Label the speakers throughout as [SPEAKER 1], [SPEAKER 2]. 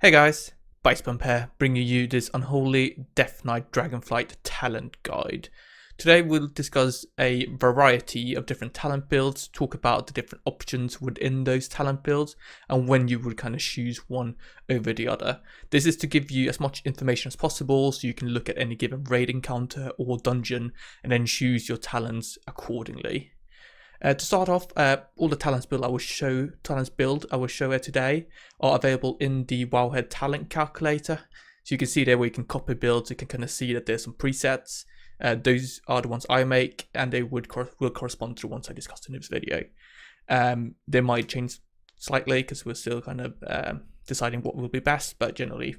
[SPEAKER 1] Hey guys, Bump here, bringing you this Unholy Death Knight Dragonflight talent guide. Today we'll discuss a variety of different talent builds, talk about the different options within those talent builds, and when you would kind of choose one over the other. This is to give you as much information as possible so you can look at any given raid encounter or dungeon and then choose your talents accordingly. To start off, all the talents build I will show here today are available in the Wowhead talent calculator. So you can see there where you can copy builds. You can kind of see that there's some presets. Those are the ones I make, and they will correspond to the ones I discussed in this video. They might change slightly because we're still kind of deciding what will be best, but generally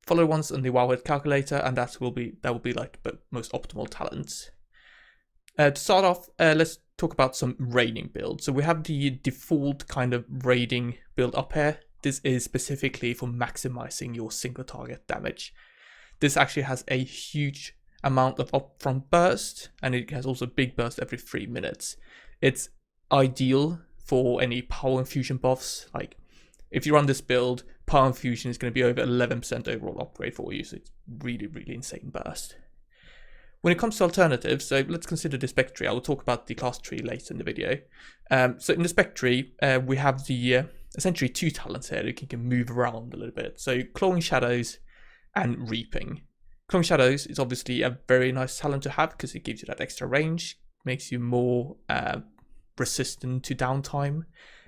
[SPEAKER 1] follow the ones in the Wowhead calculator, and that will be like the most optimal talents. To start off, let's talk about some raiding builds. So we have the default kind of raiding build up here. This is specifically for maximizing your single target damage. This actually has a huge amount of upfront burst, and it has also big burst every 3 minutes. It's ideal for any power infusion buffs. Like if you run this build, power infusion is going to be over 11% overall upgrade for you, so it's really insane burst. When it comes to alternatives, so let's consider the spec tree. I will talk about the class tree later in the video. So in the spec tree, we have the essentially two talents here that you can move around a little bit. So Clawing Shadows and Reaping. Clawing Shadows is obviously a very nice talent to have because it gives you that extra range, makes you more resistant to downtime,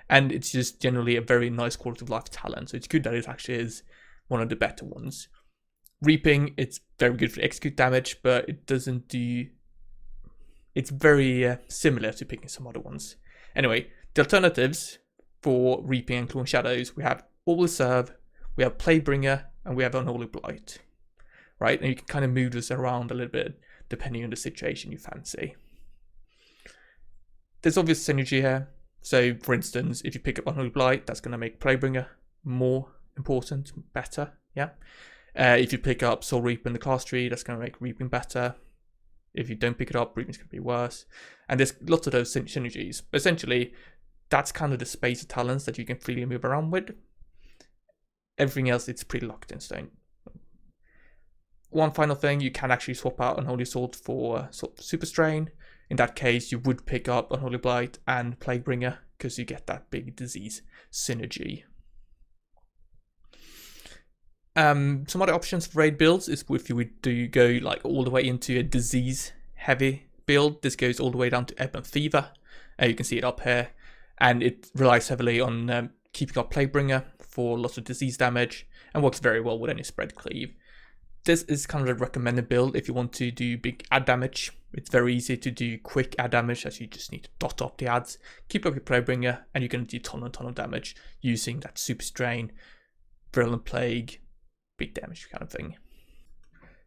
[SPEAKER 1] and it's just generally a very nice quality of life talent. So it's good that it actually is one of the better ones. Reaping, it's very good for execute damage, but it doesn't do... It's very similar to picking some other ones. Anyway, the alternatives for Reaping and Clawing Shadows, we have Always Serve, we have Plaguebringer, and we have Unholy Blight. Right, and you can kind of move this around a little bit depending on the situation you fancy. There's obvious synergy here. So, for instance, if you pick up Unholy Blight, that's going to make Plaguebringer more important, better, yeah? If you pick up Soul Reaper in the class tree, that's going to make Reaping better. If you don't pick it up, Reaping's going to be worse. And there's lots of those synergies. Essentially, that's kind of the space of talents that you can freely move around with. Everything else, it's pretty locked in stone. One final thing, you can actually swap out Unholy Sword for Super Strain. In that case, you would pick up Unholy Blight and Plaguebringer because you get that big disease synergy. Some other options for raid builds is if you would go like all the way into a disease heavy build. This goes all the way down to Ebb and Fever. You can see it up here, and it relies heavily on keeping up Plaguebringer for lots of disease damage and works very well with any spread cleave. This is kind of a recommended build if you want to do big ad damage. It's very easy to do quick ad damage as you just need to dot up the ads, keep up your Plaguebringer, and you can do ton of damage using that Super Strain, Virulent Plague, big damage kind of thing.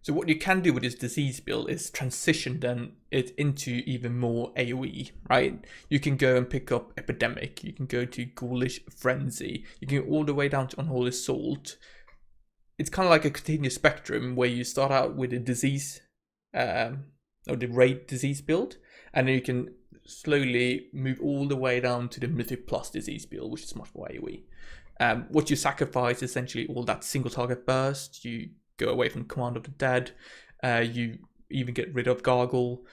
[SPEAKER 1] So what you can do with this disease build is transition then it into even more AoE, right? You can go and pick up Epidemic, you can go to Ghoulish Frenzy, you can go all the way down to Unholy Assault. It's kind of like a continuous spectrum where you start out with a disease, or the raid disease build, and then you can slowly move all the way down to the Mythic plus disease build, which is much more AoE. What you sacrifice is essentially all that single target burst. You go away from Command of the Dead. You even get rid of Gargle,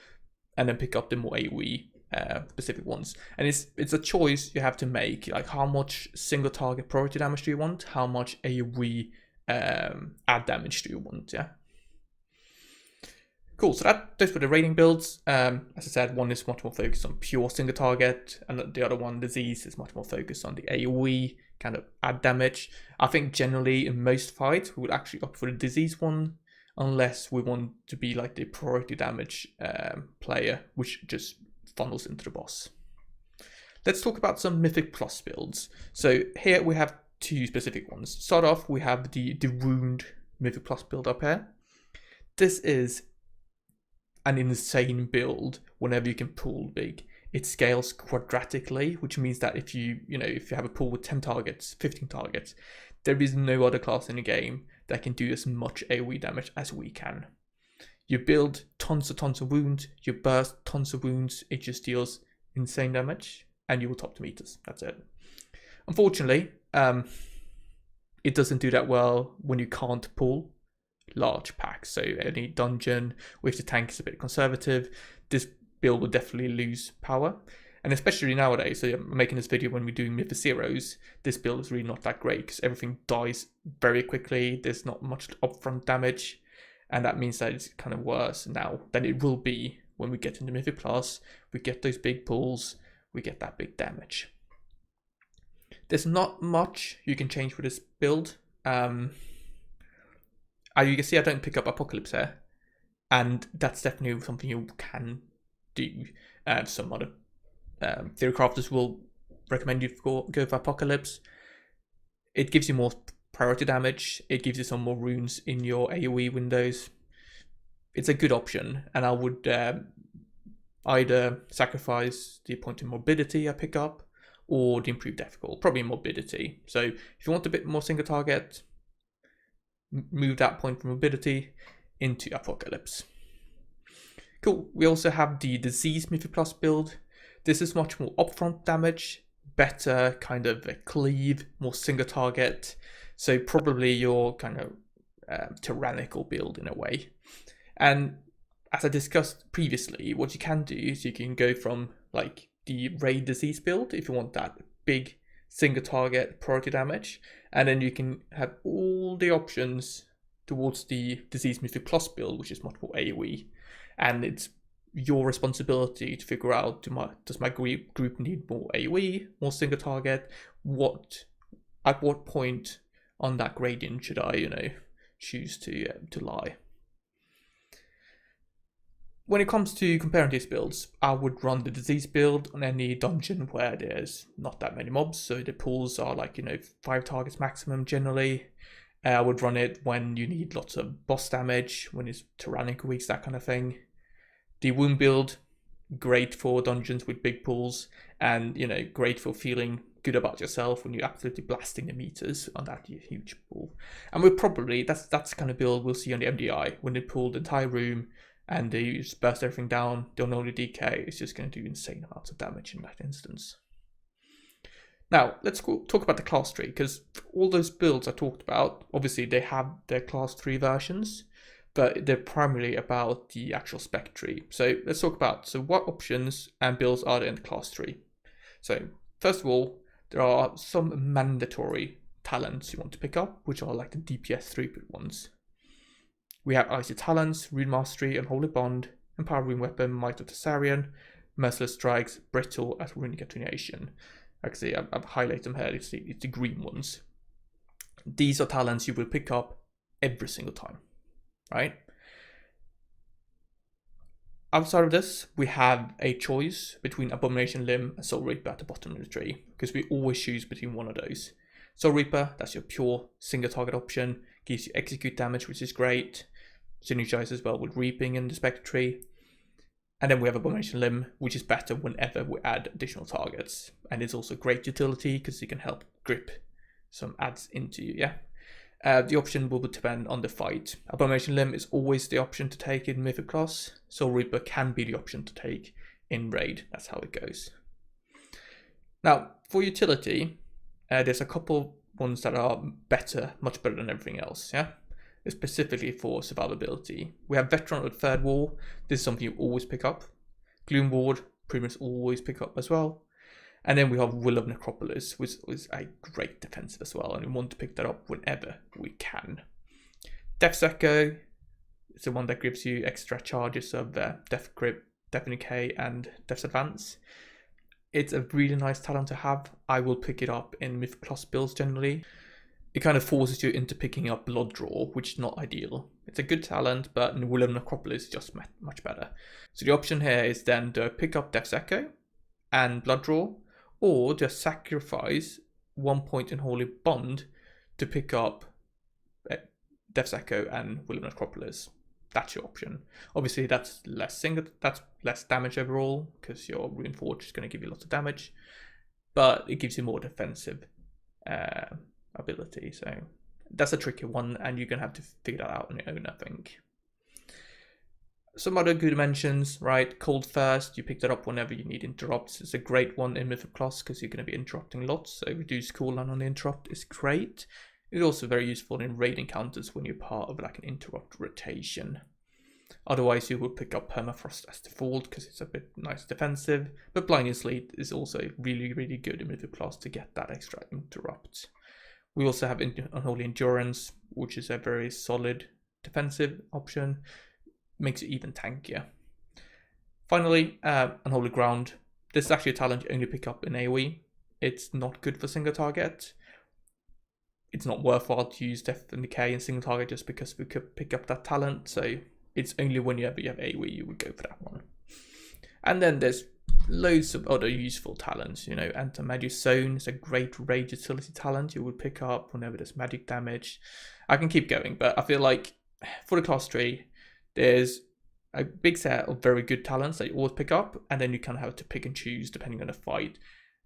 [SPEAKER 1] and then pick up the more AoE specific ones. And it's a choice you have to make. Like how much single target priority damage do you want? How much AoE add damage do you want? Yeah. Cool. So those were the raiding builds. As I said, one is much more focused on pure single target, and the other one, disease, is much more focused on the AoE kind of add damage. I think generally in most fights we would actually opt for the disease one, unless we want to be like the priority damage player, which just funnels into the boss. Let's talk about some Mythic plus builds. So here we have two specific ones. To start off, we have the Wound Mythic plus build up here. This is an insane build whenever you can pull big. It scales quadratically, which means that if you have a pool with 10 targets, 15 targets, there is no other class in the game that can do as much AoE damage as we can. You build tons of wounds, you burst tons of wounds, it just deals insane damage, and you will top the meters. That's it. Unfortunately, it doesn't do that well when you can't pull large packs. So any dungeon, or if the tank is a bit conservative, this build will definitely lose power. And especially nowadays, so I'm making this video when we're doing Mythic Zeros, this build is really not that great because everything dies very quickly. There's not much upfront damage, and that means that it's kind of worse now than it will be when we get into Mythic Plus. We get those big pulls, we get that big damage. There's not much you can change with this build. You can see I don't pick up Apocalypse here, and that's definitely something you can do. Some other theory crafters will recommend you go for Apocalypse. It gives you more priority damage. It gives you some more runes in your AoE windows. It's a good option, and I would either sacrifice the appointed morbidity I pick up or the improved difficult, probably morbidity. So if you want a bit more single target, move that point from morbidity into Apocalypse. Cool. We also have the Disease Mythic Plus build. This is much more upfront damage, better kind of a cleave, more single target. So probably your kind of tyrannical build in a way. And as I discussed previously, what you can do is you can go from like the Raid Disease build if you want that big single target priority damage, and then you can have all the options towards the Disease Mythic Plus build, which is much more AoE. And it's your responsibility to figure out, does my group need more AoE, more single target? At what point on that gradient should I, choose to lie? When it comes to comparing these builds, I would run the Disease build on any dungeon where there's not that many mobs, so the pulls are like 5 targets maximum generally. I would run it when you need lots of boss damage, when it's tyrannical weeks, that kind of thing. The Wound build, great for dungeons with big pulls, and great for feeling good about yourself when you're absolutely blasting the meters on that huge pull. And we'll probably, that's the kind of build we'll see on the MDI, when they pull the entire room and they just burst everything down. The Unholy DK is just going to do insane amounts of damage in that instance. Now, let's talk about the class tree, because all those builds I talked about, obviously they have their class 3 versions, but they're primarily about the actual spec tree. So let's talk about, what options and builds are there in the class tree? So first of all, there are some mandatory talents you want to pick up, which are like the DPS throughput ones. We have Icy Talents, Rune Mastery, Unholy Bond, Empower Rune Weapon, Might of Thessarian, Merciless Strikes, Brittle, and Runic Attenuation. Actually, I've highlighted them here, it's the green ones. These are talents you will pick up every single time, right? Outside of this, we have a choice between Abomination Limb and Soul Reaper at the bottom of the tree, because we always choose between one of those. Soul Reaper, that's your pure single target option, gives you execute damage, which is great, synergizes as well with Reaping in the Spectre tree. And then we have Abomination Limb, which is better whenever we add additional targets. And it's also great utility because it can help grip some adds into you, yeah? The option will depend on the fight. Abomination Limb is always the option to take in Mythic Class. Soul Reaper can be the option to take in Raid. That's how it goes. Now, for utility, there's a couple ones that are better, much better than everything else, yeah? Specifically for survivability. We have Veteran of the Third War. This is something you always pick up. Gloom Ward, pretty much always pick up as well. And then we have Will of Necropolis, which is a great defensive as well, and we want to pick that up whenever we can. Death's Echo is the one that gives you extra charges of Death Grip, Death Decay, and Death's Advance. It's a really nice talent to have. I will pick it up in Myth Plus builds generally. It kind of forces you into picking up Blood Draw, which is not ideal. It's a good talent, but in Will of Necropolis is just much better. So the option here is then to pick up Death's Echo and Blood Draw, or just sacrifice 1 point in Holy Bond to pick up Death's Echo and Will of Necropolis. That's your option. Obviously, that's less damage overall, because your Rune Forge is going to give you lots of damage, but it gives you more defensive ability. So that's a tricky one, and you're going to have to figure that out on your own, I think. Some other good mentions, right? Cold First, you pick that up whenever you need interrupts. It's a great one in Mythic class because you're going to be interrupting lots, so reduced cooldown on the interrupt is great. It's also very useful in raid encounters when you're part of like an interrupt rotation. Otherwise, you would pick up Permafrost as default because it's a bit nice defensive, but Blinding Sleet is also really, really good in Mythic class to get that extra interrupt. We also have Unholy Endurance, which is a very solid defensive option. Makes it even tankier. Finally, Unholy Ground. This is actually a talent you only pick up in AoE. It's not good for single target. It's not worthwhile to use Death and Decay in single target just because we could pick up that talent. So it's only whenever you have AoE you would go for that one. And then there's loads of other useful talents. You know, Anti-Magic Zone is a great raid utility talent you would pick up whenever there's magic damage. I can keep going, but I feel like for the class tree, there's a big set of very good talents that you always pick up, and then you kind of have to pick and choose depending on the fight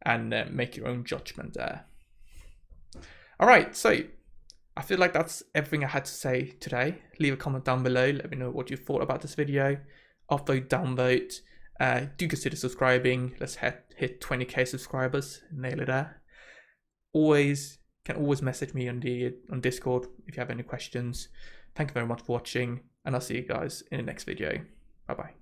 [SPEAKER 1] and make your own judgment there. Alright, so I feel like that's everything I had to say today. Leave a comment down below, let me know what you thought about this video. Upvote, downvote, do consider subscribing. Let's hit 20k subscribers, nail it there. Can always message me on Discord if you have any questions. Thank you very much for watching, and I'll see you guys in the next video. Bye bye.